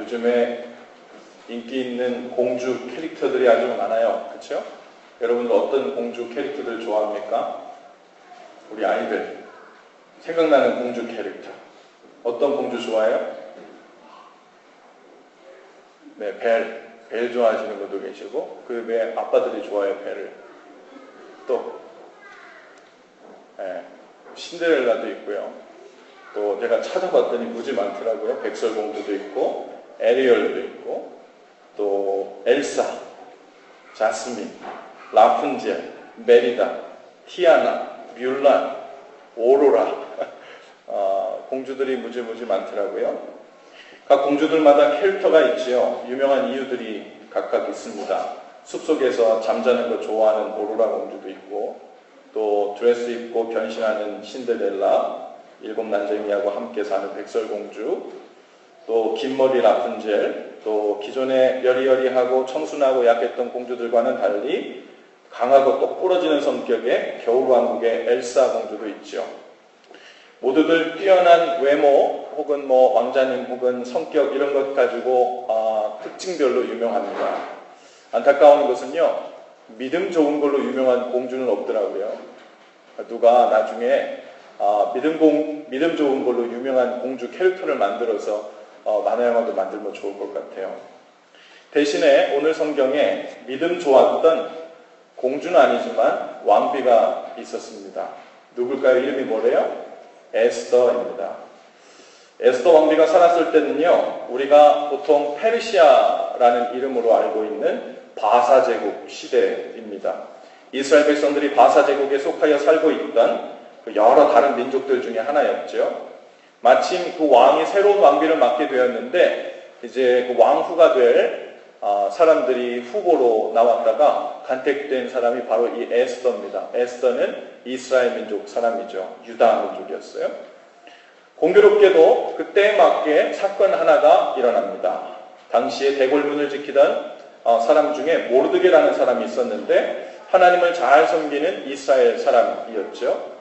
요즘에 인기 있는 공주 캐릭터들이 아주 많아요. 그렇죠? 여러분들 어떤 공주 캐릭터들 좋아합니까? 우리 아이들 생각나는 공주 캐릭터 어떤 공주 좋아해요? 네, 벨 좋아하시는 분도 계시고 그 외에 아빠들이 좋아해요. 벨을 또 네, 신데렐라도 있고요. 또 제가 찾아봤더니 무지 많더라고요. 백설공주도 있고 에리얼도 있고 또 엘사, 자스민, 라푼젤, 메리다, 티아나, 뮬란, 오로라 공주들이 무지 많더라고요. 각 공주들마다 캐릭터가 있지요. 유명한 이유들이 각각 있습니다. 숲속에서 잠자는 거 좋아하는 오로라 공주도 있고 또 드레스 입고 변신하는 신데렐라, 일곱 난쟁이하고 함께 사는 백설공주, 또 긴머리 라푼젤, 또 기존에 여리여리하고 청순하고 약했던 공주들과는 달리 강하고 똑 부러지는 성격의 겨울왕국의 엘사 공주도 있죠. 모두들 뛰어난 외모 혹은 왕자님 혹은 성격 이런 것 가지고 특징별로 유명합니다. 안타까운 것은요, 믿음 좋은 걸로 유명한 공주는 없더라고요. 누가 나중에 믿음 좋은 걸로 유명한 공주 캐릭터를 만들어서 만화 영화도 만들면 좋을 것 같아요. 대신에 오늘 성경에 믿음 좋았던 공주는 아니지만 왕비가 있었습니다. 누굴까요? 이름이 뭐래요? 에스더입니다. 에스더 왕비가 살았을 때는요, 우리가 보통 페르시아라는 이름으로 알고 있는 바사 제국 시대입니다. 이스라엘 백성들이 바사 제국에 속하여 살고 있던 여러 다른 민족들 중에 하나였죠. 마침 그 왕이 새로운 왕비를 맡게 되었는데 이제 그 왕후가 될 사람들이 후보로 나왔다가 간택된 사람이 바로 이 에스더입니다. 에스더는 이스라엘 민족 사람이죠. 유다 민족이었어요. 공교롭게도 그때에 맞게 사건 하나가 일어납니다. 당시에 대궐문을 지키던 사람 중에 모르드게라는 사람이 있었는데 하나님을 잘 섬기는 이스라엘 사람이었죠.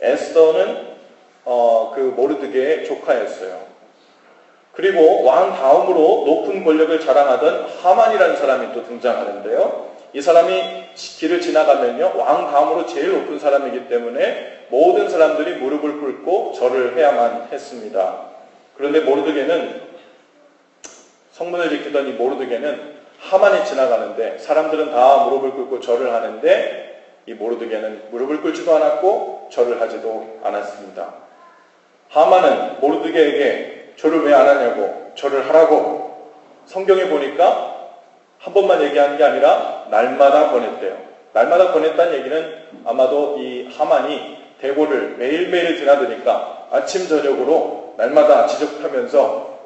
에스더는 그 모르드게의 조카였어요. 그리고 왕 다음으로 높은 권력을 자랑하던 하만이라는 사람이 또 등장하는데요. 이 사람이 길을 지나가면요, 왕 다음으로 제일 높은 사람이기 때문에 모든 사람들이 무릎을 꿇고 절을 해야만 했습니다. 그런데 모르드게는, 성문을 지키던 이 모르드게는 하만이 지나가는데 사람들은 다 무릎을 꿇고 절을 하는데 이 모르드게는 무릎을 꿇지도 않았고 절을 하지도 않았습니다. 하만은 모르드게에게 절을 왜 안 하냐고, 절을 하라고 성경에 보니까 한 번만 얘기하는 게 아니라 날마다 권했대요. 날마다 권했다는 얘기는 아마도 이 하만이 대궐을 매일매일 드나드니까 아침 저녁으로 날마다 지적하면서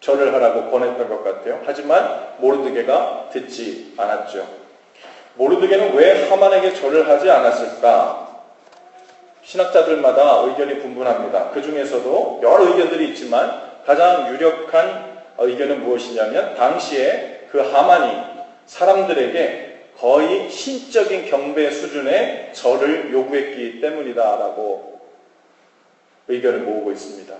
절을 하라고 권했던 것 같아요. 하지만 모르드게가 듣지 않았죠. 모르드게는 왜 하만에게 절을 하지 않았을까? 신학자들마다 의견이 분분합니다. 그 중에서도 여러 의견들이 있지만 가장 유력한 의견은 무엇이냐면 당시에 그 하만이 사람들에게 거의 신적인 경배 수준의 절을 요구했기 때문이다라고 의견을 모으고 있습니다.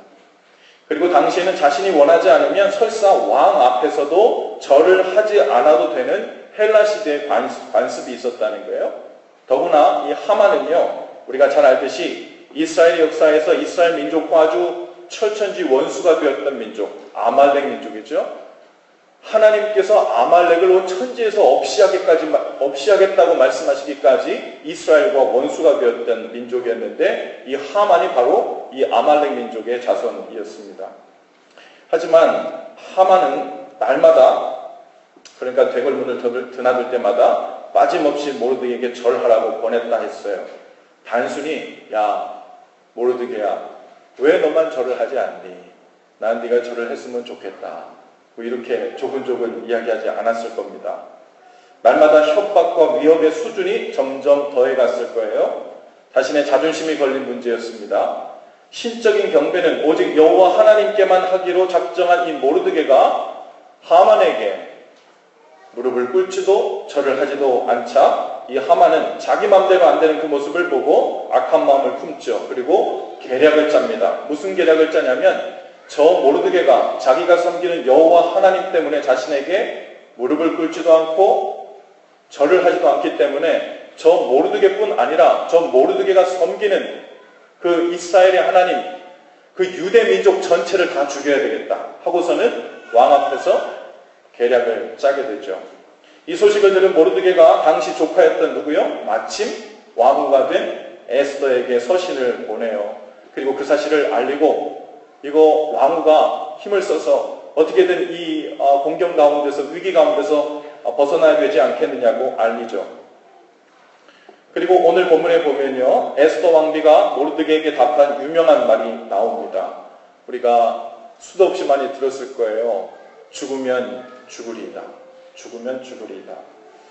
그리고 당시에는 자신이 원하지 않으면 설사 왕 앞에서도 절을 하지 않아도 되는 헬라 시대의 관습이 있었다는 거예요. 더구나 이 하만은요, 우리가 잘 알듯이 이스라엘 역사에서 이스라엘 민족과 아주 철천지 원수가 되었던 민족, 아말렉 민족이죠. 하나님께서 아말렉을 온 천지에서 없이하겠다고 말씀하시기까지 이스라엘과 원수가 되었던 민족이었는데 이 하만이 바로 이 아말렉 민족의 자손이었습니다. 하지만 하만은 날마다, 그러니까 대궐문을 드나들 때마다 빠짐없이 모르드게에게 절하라고 권했다 했어요. 단순히 야 모르드게야 왜 너만 절을 하지 않니? 난 네가 절을 했으면 좋겠다. 뭐 이렇게 조근조근 이야기하지 않았을 겁니다. 날마다 협박과 위협의 수준이 점점 더해갔을 거예요. 자신의 자존심이 걸린 문제였습니다. 신적인 경배는 오직 여호와 하나님께만 하기로 작정한 이 모르드게가 하만에게 무릎을 꿇지도 절을 하지도 않자 이 하만은 자기 맘대로 안 되는 그 모습을 보고 악한 마음을 품죠. 그리고 계략을 짭니다. 무슨 계략을 짜냐면 저 모르드게가 자기가 섬기는 여호와 하나님 때문에 자신에게 무릎을 꿇지도 않고 절을 하지도 않기 때문에 저 모르드게뿐 아니라 저 모르드게가 섬기는 그 이스라엘의 하나님, 그 유대 민족 전체를 다 죽여야 되겠다 하고서는 왕 앞에서 계략을 짜게 되죠. 이 소식을 들은 모르드게가 당시 조카였던 누구요? 마침 왕후가 된 에스더에게 서신을 보내요. 그리고 그 사실을 알리고 이거 왕후가 힘을 써서 어떻게든 이 공경 가운데서 위기 가운데서 벗어나야 되지 않겠느냐고 알리죠. 그리고 오늘 본문에 보면요, 에스더 왕비가 모르드게에게 답한 유명한 말이 나옵니다. 우리가 수도 없이 많이 들었을 거예요. 죽으면 죽으리이다. 죽으면 죽으리이다.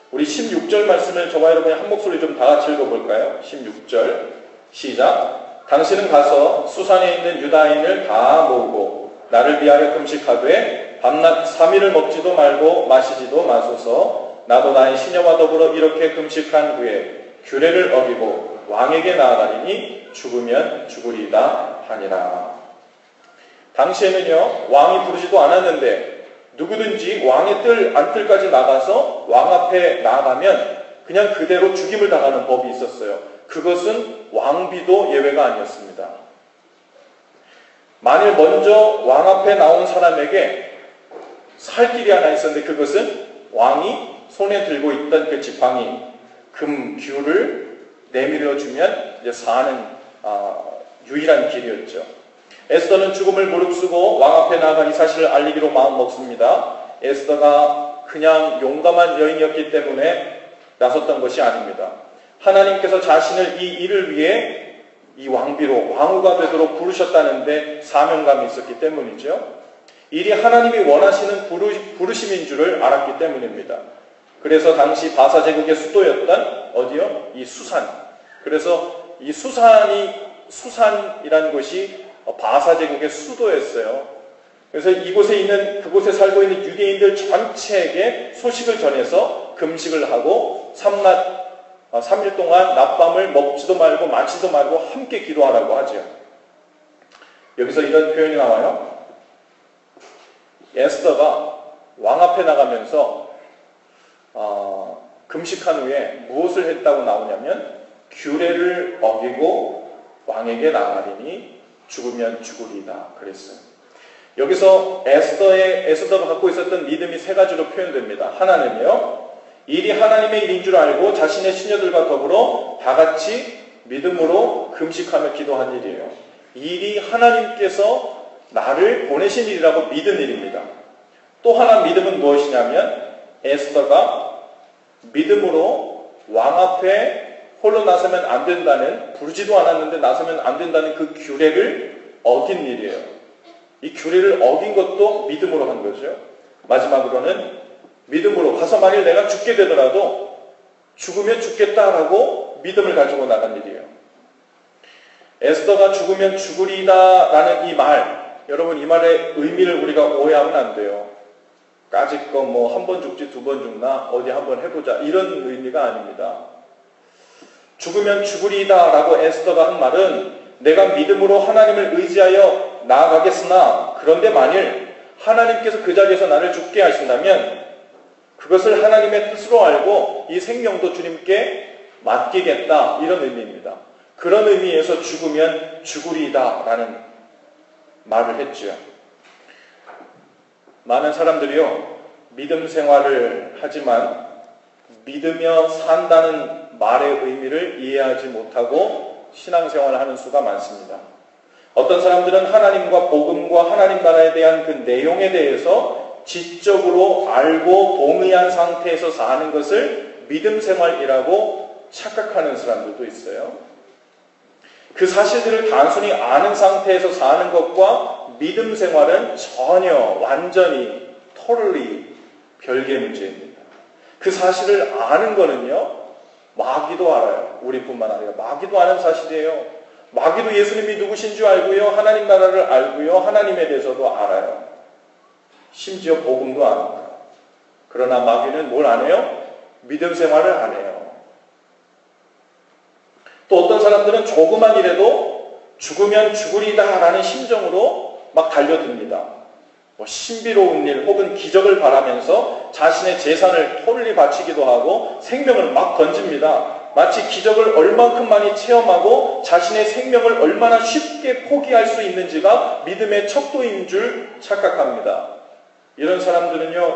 우리 16절 말씀을 저와 여러분이 한 목소리 좀 다 같이 읽어볼까요? 16절 시작. 당신은 가서 수산에 있는 유다인을 다 모으고 나를 위하여 금식하되 밤낮 3일을 먹지도 말고 마시지도 마소서. 나도 나의 시녀와 더불어 이렇게 금식한 후에 규례를 어기고 왕에게 나아가리니 죽으면 죽으리이다 하니라. 당시에는요, 왕이 부르지도 않았는데 누구든지 왕의 뜰 안뜰까지 나가서 왕 앞에 나가면 그냥 그대로 죽임을 당하는 법이 있었어요. 그것은 왕비도 예외가 아니었습니다. 만일 먼저 왕 앞에 나온 사람에게 살 길이 하나 있었는데 그것은 왕이 손에 들고 있던 그 지팡이, 금규를 내밀어주면 이제 사는 유일한 길이었죠. 에스더는 죽음을 무릅쓰고 왕 앞에 나아가 이 사실을 알리기로 마음먹습니다. 에스더가 그냥 용감한 여인이었기 때문에 나섰던 것이 아닙니다. 하나님께서 자신을 이 일을 위해 이 왕비로 왕후가 되도록 부르셨다는데 사명감이 있었기 때문이죠. 일이 하나님이 원하시는 부르심인 줄을 알았기 때문입니다. 그래서 당시 바사 제국의 수도였던 어디요? 이 수산. 그래서 이 수산이라는 곳이 바사 제국의 수도였어요. 그래서 이곳에 있는 그곳에 살고 있는 유대인들 전체에게 소식을 전해서 금식을 하고 3일 동안 낮밤을 먹지도 말고 마시지도 말고 함께 기도하라고 하죠. 여기서 이런 표현이 나와요. 에스더가 왕 앞에 나가면서 금식한 후에 무엇을 했다고 나오냐면 규례를 어기고 왕에게 나아가리니 죽으면 죽으리이다 그랬어요. 여기서 에스더가 갖고 있었던 믿음이 세 가지로 표현됩니다. 하나는요, 일이 하나님의 일인 줄 알고 자신의 시녀들과 더불어 다 같이 믿음으로 금식하며 기도한 일이에요. 일이 하나님께서 나를 보내신 일이라고 믿은 일입니다. 또 하나 믿음은 무엇이냐면 에스더가 믿음으로 왕 앞에 홀로 나서면 안 된다는, 부르지도 않았는데 나서면 안 된다는 그 규례를 어긴 일이에요. 이 규례를 어긴 것도 믿음으로 한 거죠. 마지막으로는 믿음으로 가서 만일 내가 죽게 되더라도 죽으면 죽겠다라고 믿음을 가지고 나간 일이에요. 에스더가 죽으면 죽으리다라는 이 말, 여러분 이 말의 의미를 우리가 오해하면 안 돼요. 까짓거 뭐 한 번 죽지 두 번 죽나 어디 한번 해보자 이런 의미가 아닙니다. 죽으면 죽으리다라고 에스더가 한 말은 내가 믿음으로 하나님을 의지하여 나아가겠으나 그런데 만일 하나님께서 그 자리에서 나를 죽게 하신다면 그것을 하나님의 뜻으로 알고 이 생명도 주님께 맡기겠다 이런 의미입니다. 그런 의미에서 죽으면 죽으리다라는 말을 했죠. 많은 사람들이요, 믿음 생활을 하지만 믿으며 산다는 말의 의미를 이해하지 못하고 신앙생활을 하는 수가 많습니다. 어떤 사람들은 하나님과 복음과 하나님 나라에 대한 그 내용에 대해서 지적으로 알고 동의한 상태에서 사는 것을 믿음 생활이라고 착각하는 사람들도 있어요. 그 사실들을 단순히 아는 상태에서 사는 것과 믿음 생활은 전혀 완전히 totally 별개의 문제입니다. 그 사실을 아는 거는요, 마귀도 알아요. 우리뿐만 아니라 마귀도 아는 사실이에요. 마귀도 예수님이 누구신 줄 알고요, 하나님 나라를 알고요, 하나님에 대해서도 알아요. 심지어 복음도 압니다. 그러나 마귀는 뭘 안 해요? 믿음 생활을 안 해요. 또 어떤 사람들은 조그만 일에도 죽으면 죽으리다 라는 심정으로 막 달려듭니다. 신비로운 일 혹은 기적을 바라면서 자신의 재산을 톨리 바치기도 하고 생명을 막 던집니다. 마치 기적을 얼만큼 많이 체험하고 자신의 생명을 얼마나 쉽게 포기할 수 있는지가 믿음의 척도인 줄 착각합니다. 이런 사람들은요,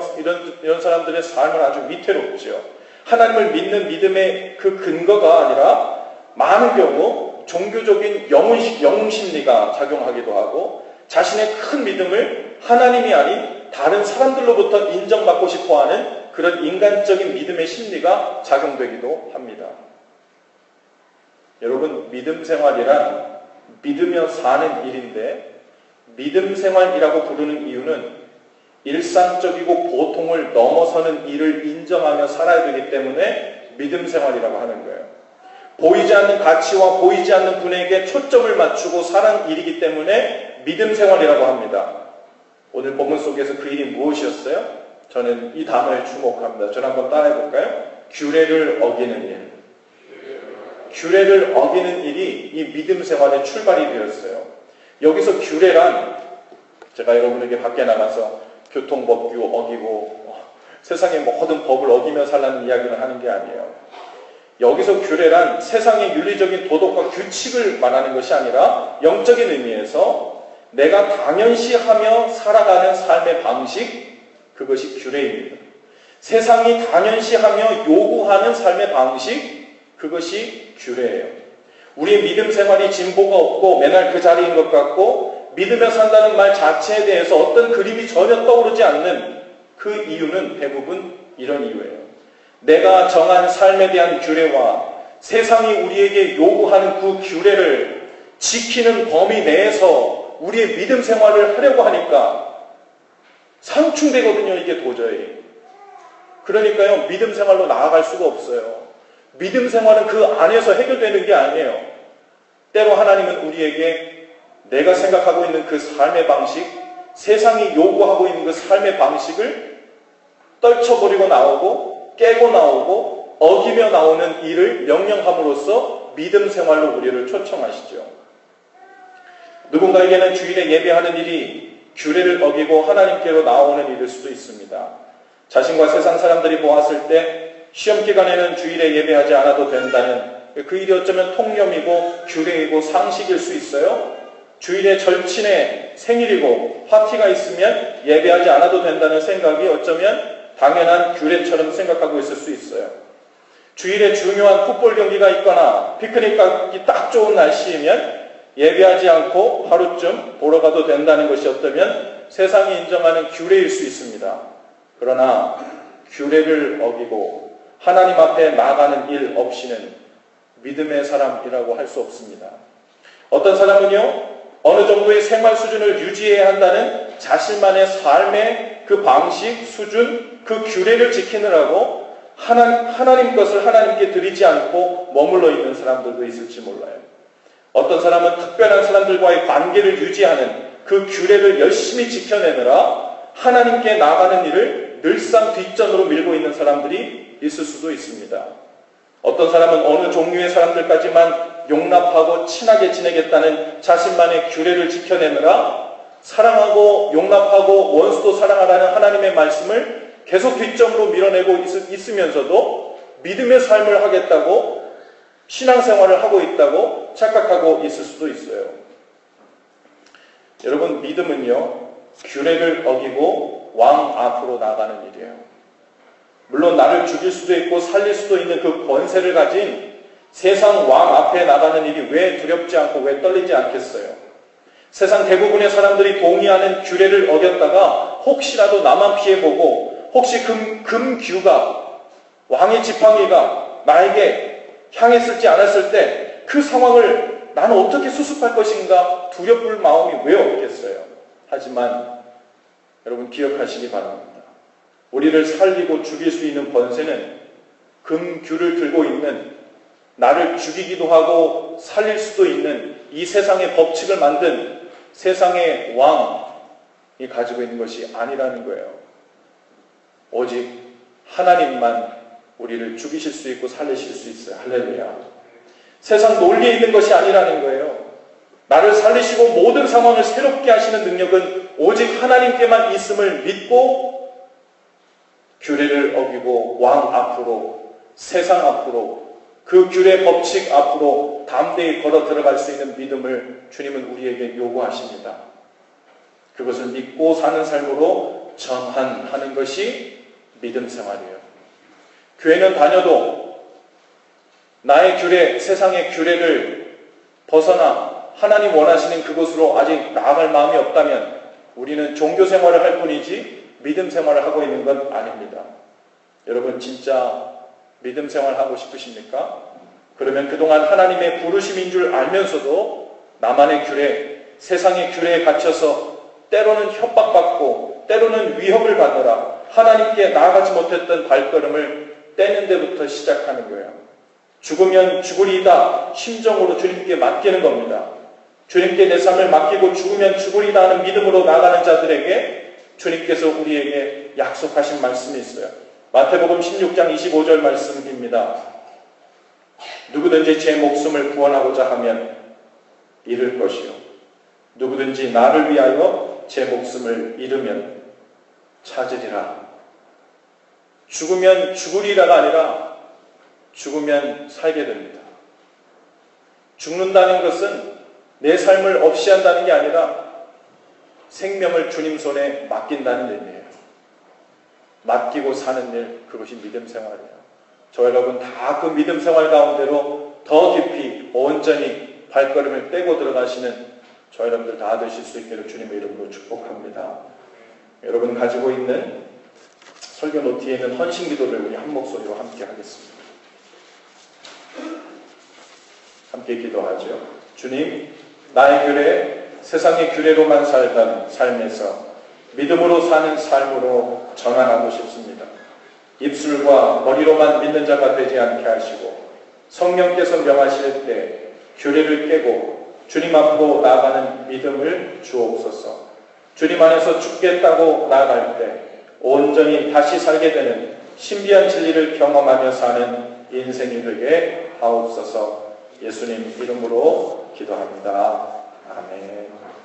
이런 사람들의 삶은 아주 위태롭죠. 하나님을 믿는 믿음의 그 근거가 아니라 많은 경우 종교적인 영웅 심리가 작용하기도 하고 자신의 큰 믿음을 하나님이 아닌 다른 사람들로부터 인정받고 싶어하는 그런 인간적인 믿음의 심리가 작용되기도 합니다. 여러분, 믿음 생활이란 믿으며 사는 일인데 믿음 생활이라고 부르는 이유는 일상적이고 보통을 넘어서는 일을 인정하며 살아야 되기 때문에 믿음 생활이라고 하는 거예요. 보이지 않는 가치와 보이지 않는 분에게 초점을 맞추고 사는 일이기 때문에 믿음 생활이라고 합니다. 오늘 본문 속에서 그 일이 무엇이었어요? 저는 이 단어에 주목합니다. 저는 한번 따라해 볼까요? 규례를 어기는 일. 규례를 어기는 일이 이 믿음 생활의 출발이 되었어요. 여기서 규례란 제가 여러분에게 밖에 나가서 교통법규 어기고 세상의 모든 법을 어기며 살라는 이야기를 하는 게 아니에요. 여기서 규례란 세상의 윤리적인 도덕과 규칙을 말하는 것이 아니라 영적인 의미에서 내가 당연시하며 살아가는 삶의 방식, 그것이 규례입니다. 세상이 당연시하며 요구하는 삶의 방식, 그것이 규례예요. 우리의 믿음 생활이 진보가 없고 맨날 그 자리인 것 같고 믿으며 산다는 말 자체에 대해서 어떤 그림이 전혀 떠오르지 않는 그 이유는 대부분 이런 이유예요. 내가 정한 삶에 대한 규례와 세상이 우리에게 요구하는 그 규례를 지키는 범위 내에서 우리의 믿음 생활을 하려고 하니까 상충되거든요, 이게 도저히. 그러니까요, 믿음 생활로 나아갈 수가 없어요. 믿음 생활은 그 안에서 해결되는 게 아니에요. 때로 하나님은 우리에게 내가 생각하고 있는 그 삶의 방식, 세상이 요구하고 있는 그 삶의 방식을 떨쳐버리고 나오고 깨고 나오고 어기며 나오는 일을 명령함으로써 믿음 생활로 우리를 초청하시죠. 누군가에게는 주일에 예배하는 일이 규례를 어기고 하나님께로 나오는 일일 수도 있습니다. 자신과 세상 사람들이 보았을 때 시험 기간에는 주일에 예배하지 않아도 된다는 그 일이 어쩌면 통념이고 규례이고 상식일 수 있어요. 주일에 절친의 생일이고 파티가 있으면 예배하지 않아도 된다는 생각이 어쩌면 당연한 규례처럼 생각하고 있을 수 있어요. 주일에 중요한 풋볼 경기가 있거나 피크닉 가기 딱 좋은 날씨이면 예배하지 않고 하루쯤 보러 가도 된다는 것이 어쩌면 세상이 인정하는 규례일 수 있습니다. 그러나 규례를 어기고 하나님 앞에 나가는 일 없이는 믿음의 사람이라고 할 수 없습니다. 어떤 사람은요, 어느 정도의 생활 수준을 유지해야 한다는 자신만의 삶의 그 방식, 수준, 그 규례를 지키느라고 하나님 것을 하나님께 드리지 않고 머물러 있는 사람들도 있을지 몰라요. 어떤 사람은 특별한 사람들과의 관계를 유지하는 그 규례를 열심히 지켜내느라 하나님께 나가는 일을 늘상 뒷전으로 밀고 있는 사람들이 있을 수도 있습니다. 어떤 사람은 어느 종류의 사람들까지만 용납하고 친하게 지내겠다는 자신만의 규례를 지켜내느라 사랑하고 용납하고 원수도 사랑하라는 하나님의 말씀을 계속 뒷점으로 밀어내고 있으면서도 믿음의 삶을 하겠다고 신앙생활을 하고 있다고 착각하고 있을 수도 있어요. 여러분, 믿음은요, 규례를 어기고 왕 앞으로 나가는 일이에요. 물론 나를 죽일 수도 있고 살릴 수도 있는 그 권세를 가진 세상 왕 앞에 나가는 일이 왜 두렵지 않고 왜 떨리지 않겠어요? 세상 대부분의 사람들이 동의하는 규례를 어겼다가 혹시라도 나만 피해보고 혹시 금규가 왕의 지팡이가 나에게 향했을지 않았을 때 그 상황을 나는 어떻게 수습할 것인가 두려울 마음이 왜 없겠어요? 하지만 여러분 기억하시기 바랍니다. 우리를 살리고 죽일 수 있는 권세는 금규를 들고 있는 나를 죽이기도 하고 살릴 수도 있는 이 세상의 법칙을 만든 세상의 왕이 가지고 있는 것이 아니라는 거예요. 오직 하나님만 우리를 죽이실 수 있고 살리실 수 있어요. 할렐루야. 세상 논리에 있는 것이 아니라는 거예요. 나를 살리시고 모든 상황을 새롭게 하시는 능력은 오직 하나님께만 있음을 믿고 규례를 어기고 왕 앞으로, 세상 앞으로, 그 규례 법칙 앞으로 담대히 걸어 들어갈 수 있는 믿음을 주님은 우리에게 요구하십니다. 그것을 믿고 사는 삶으로 정한하는 것이 믿음 생활이에요. 교회는 다녀도 나의 규례, 세상의 규례를 벗어나 하나님 원하시는 그곳으로 아직 나아갈 마음이 없다면 우리는 종교 생활을 할 뿐이지 믿음 생활을 하고 있는 건 아닙니다. 여러분 진짜 믿음 생활 하고 싶으십니까? 그러면 그동안 하나님의 부르심인 줄 알면서도 나만의 규례, 세상의 규례에 갇혀서 때로는 협박받고 때로는 위협을 받느라 하나님께 나아가지 못했던 발걸음을 떼는 데부터 시작하는 거예요. 죽으면 죽으리이다 심정으로 주님께 맡기는 겁니다. 주님께 내 삶을 맡기고 죽으면 죽으리이다 하는 믿음으로 나가는 자들에게 주님께서 우리에게 약속하신 말씀이 있어요. 마태복음 16장 25절 말씀입니다. 누구든지 제 목숨을 구원하고자 하면 잃을 것이요 누구든지 나를 위하여 제 목숨을 잃으면 찾으리라. 죽으면 죽으리라가 아니라 죽으면 살게 됩니다. 죽는다는 것은 내 삶을 없이 한다는 게 아니라 생명을 주님 손에 맡긴다는 의미예요. 맡기고 사는 일, 그것이 믿음 생활이에요. 저 여러분 다 그 믿음 생활 가운데로 더 깊이 온전히 발걸음을 떼고 들어가시는 저 여러분들 다 되실 수 있기를 주님의 이름으로 축복합니다. 여러분 가지고 있는 설교 노트에 있는 헌신 기도를 우리 한 목소리로 함께 하겠습니다. 함께 기도하죠. 주님, 나의 규례, 세상의 규례로만 살던 삶에서 믿음으로 사는 삶으로 전환하고 싶습니다. 입술과 머리로만 믿는 자가 되지 않게 하시고 성령께서 명하실 때 규례를 깨고 주님 앞으로 나아가는 믿음을 주옵소서. 주님 안에서 죽겠다고 나아갈 때 온전히 다시 살게 되는 신비한 진리를 경험하며 사는 인생이 되게 하옵소서. 예수님 이름으로 기도합니다. 아멘.